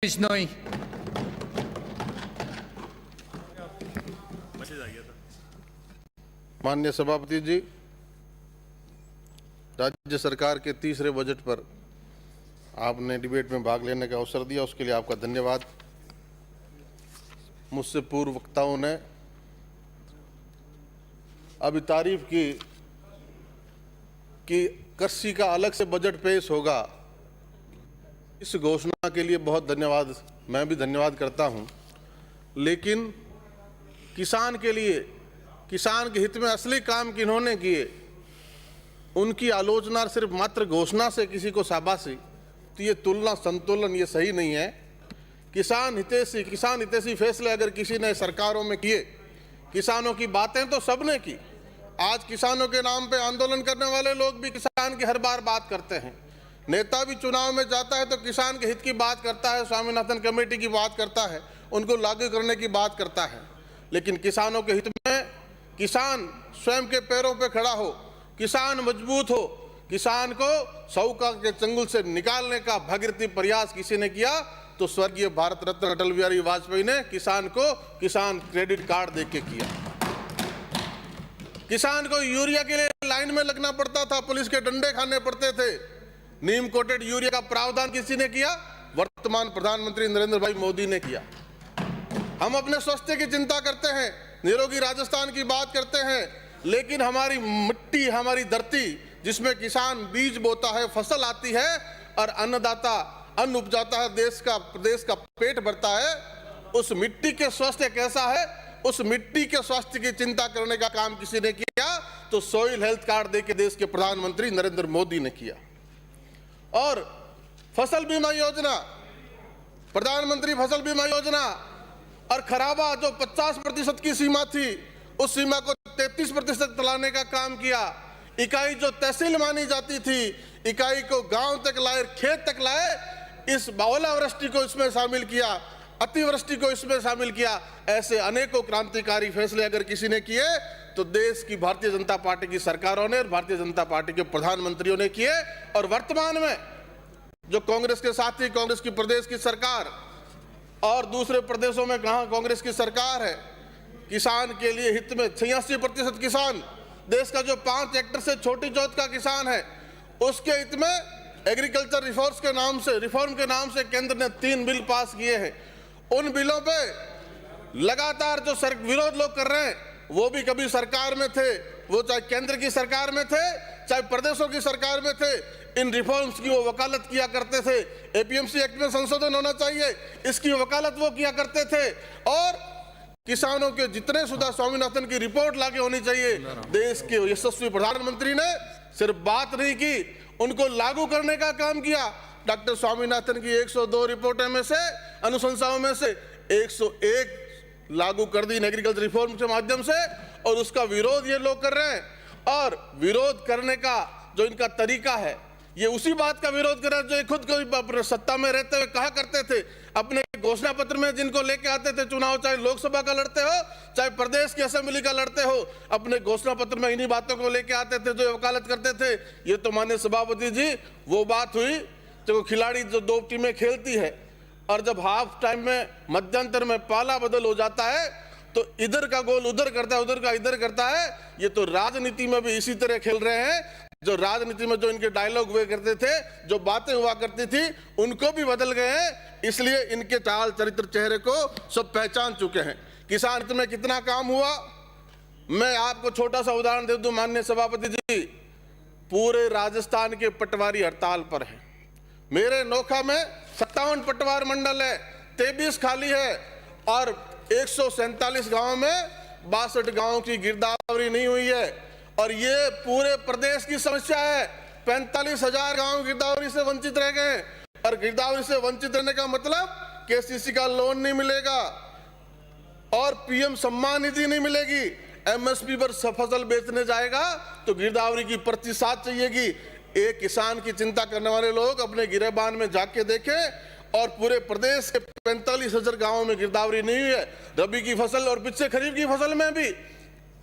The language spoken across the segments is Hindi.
बिश्नोई। माननीय सभापति जी, राज्य सरकार के तीसरे बजट पर आपने डिबेट में भाग लेने का अवसर दिया, उसके लिए आपका धन्यवाद। मुझसे पूर्व वक्ताओं ने अभी तारीफ की कि कृषि का अलग से बजट पेश होगा। इस घोषणा के लिए बहुत धन्यवाद, मैं भी धन्यवाद करता हूं। लेकिन किसान के लिए, किसान के हित में असली काम किन्होंने किए, उनकी आलोचना सिर्फ मात्र घोषणा से किसी को शाबाशी, तो ये तुलना संतुलन ये सही नहीं है। किसान हितैषी फैसले अगर किसी ने सरकारों में किए, किसानों की बातें तो सबने की। आज किसानों के नाम पे आंदोलन करने वाले लोग भी किसान की हर बार बात करते हैं। नेता भी चुनाव में जाता है तो किसान के हित की बात करता है, स्वामीनाथन कमेटी की बात करता है, उनको लागू करने की बात करता है। लेकिन किसानों के हित में किसान स्वयं के पैरों पे खड़ा हो, किसान मजबूत हो, किसान को शौका के चंगुल से निकालने का भगीरथी प्रयास किसी ने किया तो स्वर्गीय भारत रत्न अटल बिहारी वाजपेयी ने किसान को किसान क्रेडिट कार्ड देके किया। किसान को यूरिया के लिए लाइन में लगना पड़ता था, पुलिस के डंडे खाने पड़ते थे। नीम कोटेड यूरिया का प्रावधान किसी ने किया? वर्तमान प्रधानमंत्री नरेंद्र भाई मोदी ने किया। हम अपने स्वास्थ्य की चिंता करते हैं, निरोगी राजस्थान की बात करते हैं, लेकिन हमारी मिट्टी, हमारी धरती जिसमें किसान बीज बोता है, फसल आती है और अन्नदाता अन्न उपजाता है, देश का पेट भरता है, उस मिट्टी के स्वास्थ्य कैसा है, उस मिट्टी के स्वास्थ्य की चिंता करने का काम किसी ने किया तो सॉइल हेल्थ कार्ड देके देश के प्रधानमंत्री नरेंद्र मोदी ने किया। और फसल बीमा योजना, प्रधानमंत्री फसल बीमा योजना और खराबा जो 50% की सीमा थी, उस सीमा को 33% लाने का काम किया। इकाई जो तहसील मानी जाती थी, इकाई को गांव तक लाए, खेत तक लाए। इस ओलावृष्टि को इसमें शामिल किया, अतिवृष्टि को इसमें शामिल किया। ऐसे अनेकों क्रांतिकारी फैसले अगर किसी ने किए तो देश की भारतीय जनता पार्टी की सरकारों ने और भारतीय जनता पार्टी के प्रधानमंत्रियों ने किए। और वर्तमान में जो कांग्रेस के साथी, कांग्रेस की प्रदेश की सरकार और दूसरे प्रदेशों में कहां कांग्रेस की सरकार है, किसान के लिए हित में 86% किसान, देश का जो 5 हेक्टर से छोटी जोत का किसान है, उसके हित में एग्रीकल्चर रिफॉर्म के नाम से केंद्र ने 3 बिल पास किए हैं। उन बिलों पे लगातार जो विरोध लोग कर रहे हैं, वो भी कभी सरकार में थे, वो चाहे केंद्र की सरकार में थे, चाहे प्रदेशों की सरकार में थे, इन रिफॉर्म्स की वो वकालत किया करते थे। एपीएमसी एक्ट में संशोधन होना चाहिए, इसकी वकालत वो किया करते थे। और किसानों के जितने सुधा स्वामीनाथन की रिपोर्ट लाके होनी चाहिए। देश के यशस्वी प्रधानमंत्री ने सिर्फ बात नहीं की, उनको लागू करने का काम किया। डॉक्टर स्वामीनाथन की 102 रिपोर्टें में से, अनुशंसाओं में से 101 लागू कर दी एग्रीकल्चर रिफॉर्म के माध्यम से, और उसका विरोध ये लोग कर रहे हैं। और विरोध करने का जो इनका तरीका है, ये उसी बात का विरोध कर रहे हैं जो ये खुद को सत्ता में रहते हुए कहा करते थे। अपने घोषणा पत्र में जिनको लेके आते थे चुनाव, चाहे लोकसभा का लड़ते हो, चाहे प्रदेश की असेंबली का लड़ते हो, अपने घोषणा पत्र में इन्हीं बातों को लेके आते थे जो वकालत करते थे। ये तो माननीय सभापति जी वो बात हुई जो खिलाड़ी जो 2 टीमें खेलती है और जब हाफ टाइम में मध्यांतर में पाला बदल हो जाता है तो इधर का गोल उधर करता है, उधर का इधर करता है। ये तो राजनीति में भी इसी तरह खेल रहे हैं। जो राजनीति में जो इनके डायलॉग हुए करते थे, जो बातें हुआ करती थी, उनको भी बदल गए हैं। इसलिए इनके चाल चरित्र चेहरे को सब पहचान चुके हैं। किसान हित में कितना काम हुआ, मैं आपको छोटा सा उदाहरण दे दूं माननीय सभापति जी। पूरे राजस्थान के पटवारी हड़ताल पर है। मेरे नोखा में 57 पटवार मंडल है, 23 खाली है और 147 गांव में 62 गांवों की गिरदावरी नहीं हुई है। और ये पूरे प्रदेश की समस्या है। 45,000 गांव गिरदावरी से वंचित रह गए। और गिरदावरी से वंचित रहने का मतलब केसीसी का लोन नहीं मिलेगा और पीएम सम्मान निधि नहीं मिलेगी। एमएसपी पर फसल बेचने जाएगा तो गिरदावरी की प्रतिशत चाहिएगी। एक किसान की चिंता करने वाले लोग अपने गिरेबान में जाके देखें और पूरे प्रदेश के 45,000 गांवों में गिरदावरी नहीं हुई है। रबी की फसल और पिछले खरीफ की फसल में भी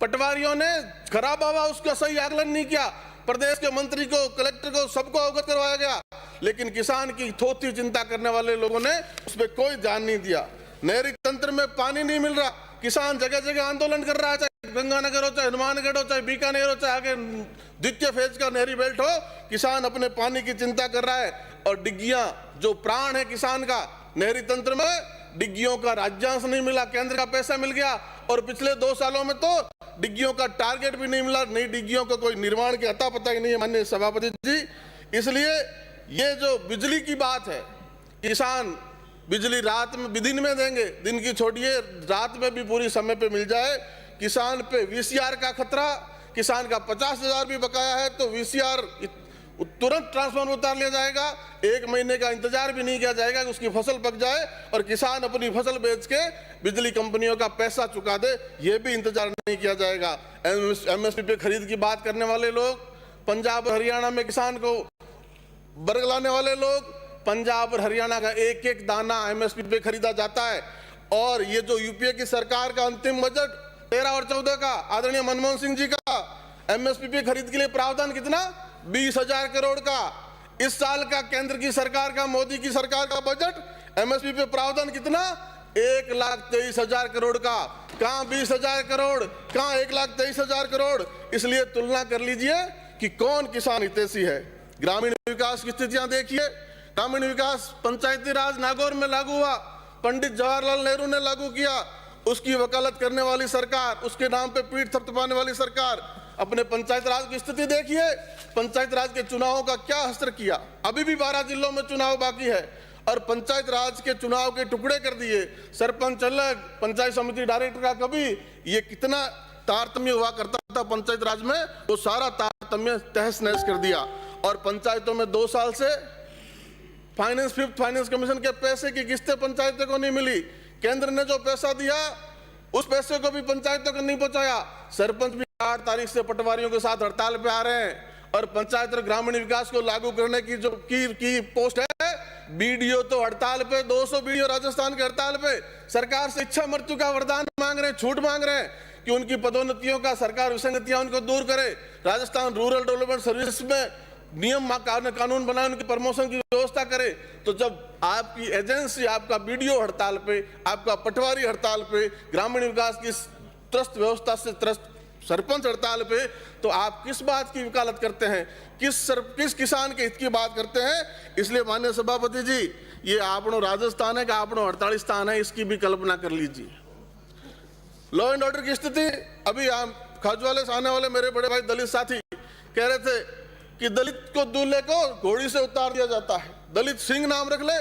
पटवारियों ने खराब हवा उसका सही आकलन नहीं किया। प्रदेश के मंत्री को, कलेक्टर को, सबको अवगत करवाया गया, लेकिन किसान की थोथी चिंता करने वाले लोगों ने उस पर कोई ध्यान नहीं दिया। नहरी तंत्र में पानी नहीं मिल रहा, किसान जगह जगह आंदोलन कर रहा है, चाहे गंगानगर हो, चाहे हनुमानगढ़ हो, चाहे बीकानेर हो, चाहे आगे द्वितीय फेज का नहरी बेल्ट हो, किसान अपने पानी की चिंता कर रहा है। और डिग्गियां जो प्राण है किसान का, नहरी तंत्र में डिग्गियों का राज्यांश नहीं मिला, केंद्र का पैसा मिल गया, और पिछले 2 सालों में तो डिग्गियों का टारगेट भी नहीं मिला, नई डिग्गियों का कोई निर्माण की अता पता ही नहीं है माननीय सभापति जी। इसलिए ये जो बिजली की बात है, किसान बिजली रात में दिन में देंगे, दिन की छोड़िए, रात में भी पूरी समय पे मिल जाए। किसान पे वीसीआर का खतरा, किसान का 50,000 भी बकाया है तो वीसीआर तुरंत ट्रांसफार्मर उतार लिया जाएगा, 1 महीने का इंतजार भी नहीं किया जाएगा कि उसकी फसल पक जाए और किसान अपनी फसल बेच के बिजली कंपनियों का पैसा चुका दे, ये भी इंतजार नहीं किया जाएगा। एमएसपी पे खरीद की बात करने वाले लोग, पंजाब और हरियाणा में किसान को बरगलाने वाले लोग, पंजाब और हरियाणा का एक एक दाना एमएसपी पे खरीदा जाता है। और ये जो यूपीए की सरकार का अंतिम बजट 13 और 14 का आदरणीय मनमोहन सिंह जी का एमएसपी पे खरीद के लिए प्रावधान कितना, 20,000 करोड़ का। इस साल का केंद्र की सरकार का, मोदी की सरकार का बजट एमएसपी पे प्रावधान कितना, 1,23,000 करोड़ का। कहां 20,000 करोड़, कहां 1,23,000 करोड़। इसलिए तुलना कर लीजिए कि कौन किसान हितैषी है। ग्रामीण विकास की स्थितियां देखिए, ग्रामीण विकास पंचायती राज नागौर में लागू हुआ, पंडित जवाहरलाल नेहरू ने लागू किया, उसकी वकालत करने वाली सरकार, उसके नाम पे पीठ थपथपाने वाली सरकार। अपने पंचायत राज की स्थिति देखिए, पंचायत राज के चुनावों का क्या असर किया। अभी भी 12 जिलों में चुनाव बाकी है और पंचायत राज के चुनाव के टुकड़े कर दिए। सरपंच अलग, पंचायत समिति डायरेक्टर का कभी, ये कितना तारतम्य हुआ करता था पंचायत राज में, वो सारा तारतम्य तहस नहस कर दिया। और पंचायतों में 2 साल से फिफ्थ फाइनेंस कमीशन के पैसे की किस्तें पंचायतों को नहीं मिली। केंद्र ने जो पैसा दिया उस पैसे को भी पंचायतों को नहीं पहुंचाया। सरपंच भी 8 तारीख से पटवारियों के साथ हड़ताल पे आ रहे हैं। और पंचायत और ग्रामीण विकास को लागू करने की जो की पोस्ट है, बीडीओ तो हड़ताल पे, 200 बीडीओ राजस्थान के हड़ताल पे, सरकार से इच्छा मृत्यु का वरदान मांग रहे हैं, छूट मांग रहे हैं कि उनकी पदोन्नतियों का सरकार विसंगतियां उनको दूर करे, राजस्थान रूरल डेवलपमेंट सर्विस में नियम कानून बनाए, उनकी प्रमोशन की व्यवस्था करे। तो जब आपकी एजेंसी, आपका बीडीओ हड़ताल पे, आपका पटवारी हड़ताल पे, ग्रामीण विकास की त्रस्त व्यवस्था से त्रस्त सरपंच हड़ताल पे, तो आप किस बात की वकालत करते हैं, किस किसान के हित की बात करते हैं। इसलिए माननीय सभापति जी, ये आपनो राजस्थान है कि आपनो हड़तालिस्तान है, इसकी भी कल्पना कर लीजिए। लॉ एंड ऑर्डर की स्थिति, अभी खाजवाले से आने वाले मेरे बड़े भाई दलित साथी कह रहे थे कि दलित को दूल्हे को घोड़ी से उतार दिया जाता है, दलित सिंह नाम रख ले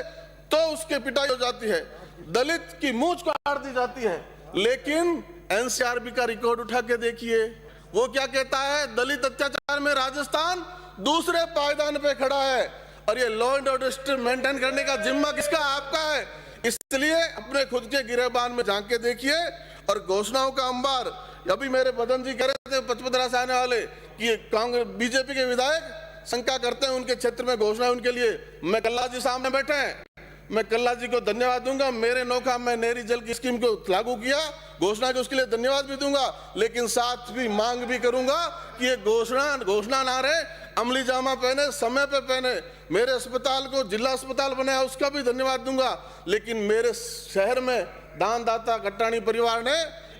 तो उसके पिटाई हो जाती है, दलित की मूंछ काट दी जाती है। लेकिन एनसीआरबी का रिकॉर्ड उठा के देखिए, वो क्या कहता है, दलित अत्याचार में राजस्थान दूसरे पायदान पे खड़ा है। और ये लॉ एंड ऑर्डर मेंटेन करने का जिम्मा किसका, आपका है। इसलिए अपने खुद के गिरेबान में झांक के देखिए। और घोषणाओं का अंबार, अभी मेरे मदन जी कह रहे थे पचपदरा से आने वाले कि कांग्रेस बीजेपी के विधायक शंका करते हैं उनके क्षेत्र में घोषणा उनके लिए। मैं कल्ला जी सामने बैठे हैं, मैं कल्ला जी को धन्यवाद दूंगा, मेरे नौका में नहरी जल की स्कीम को लागू किया, घोषणा के उसके लिए धन्यवाद भी दूंगा। लेकिन साथ भी मांग भी करूंगा कि ये घोषणा ना रहे, अमली जामा पहने, समय पे पहने। मेरे अस्पताल को जिला अस्पताल बनाया, उसका भी धन्यवाद दूंगा। लेकिन मेरे शहर में दानदाता कट्टाणी परिवार ने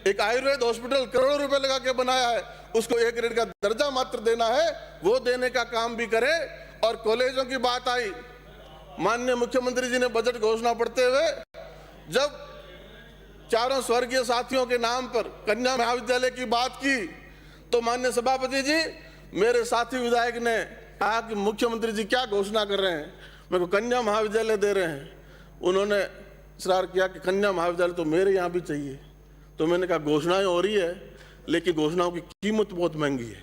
एक आयुर्वेद हॉस्पिटल करोड़ों रुपए लगा के बनाया है, उसको A ग्रेड का दर्जा मात्र देना है, वो देने का काम भी करे। और कॉलेजों की बात आई, माननीय मुख्यमंत्री जी ने बजट घोषणा पढ़ते हुए जब चारों स्वर्गीय साथियों के नाम पर कन्या महाविद्यालय की बात की, तो माननीय सभापति जी, मेरे साथी विधायक ने कहा कि मुख्यमंत्री जी क्या घोषणा कर रहे हैं, मेरे को कन्या महाविद्यालय दे रहे हैं। उन्होंने इसरार किया कि कन्या महाविद्यालय तो मेरे यहाँ भी चाहिए। तो मैंने कहा घोषणाएं हो रही है, लेकिन घोषणाओं की कीमत बहुत महंगी है।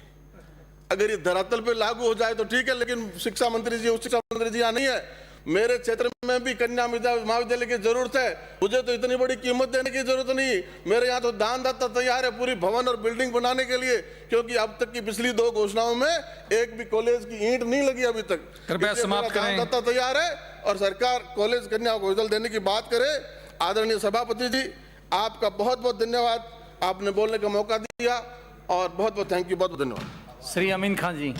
अगर ये धरातल पे लागू हो जाए तो ठीक है, लेकिन शिक्षा मंत्री जी, उच्च शिक्षा मंत्री जी यहाँ नहीं है। मेरे क्षेत्र में भी कन्या महाविद्यालय की जरूरत है, मुझे तो इतनी बड़ी कीमत देने की जरूरत नहीं। मेरे यहाँ तो दानदाता तैयार है पूरी भवन और बिल्डिंग बनाने के लिए, क्योंकि अब तक की पिछली 2 घोषणाओं में एक भी कॉलेज की ईंट नहीं लगी अभी तक। कृपया समाप्त करें। दानदाता तैयार है और सरकार कॉलेज कन्या को देने की बात करे। आदरणीय सभापति जी, आपका बहुत बहुत धन्यवाद, आपने बोलने का मौका दिया और बहुत बहुत थैंक यू, बहुत बहुत धन्यवाद। श्री अमीन खान जी।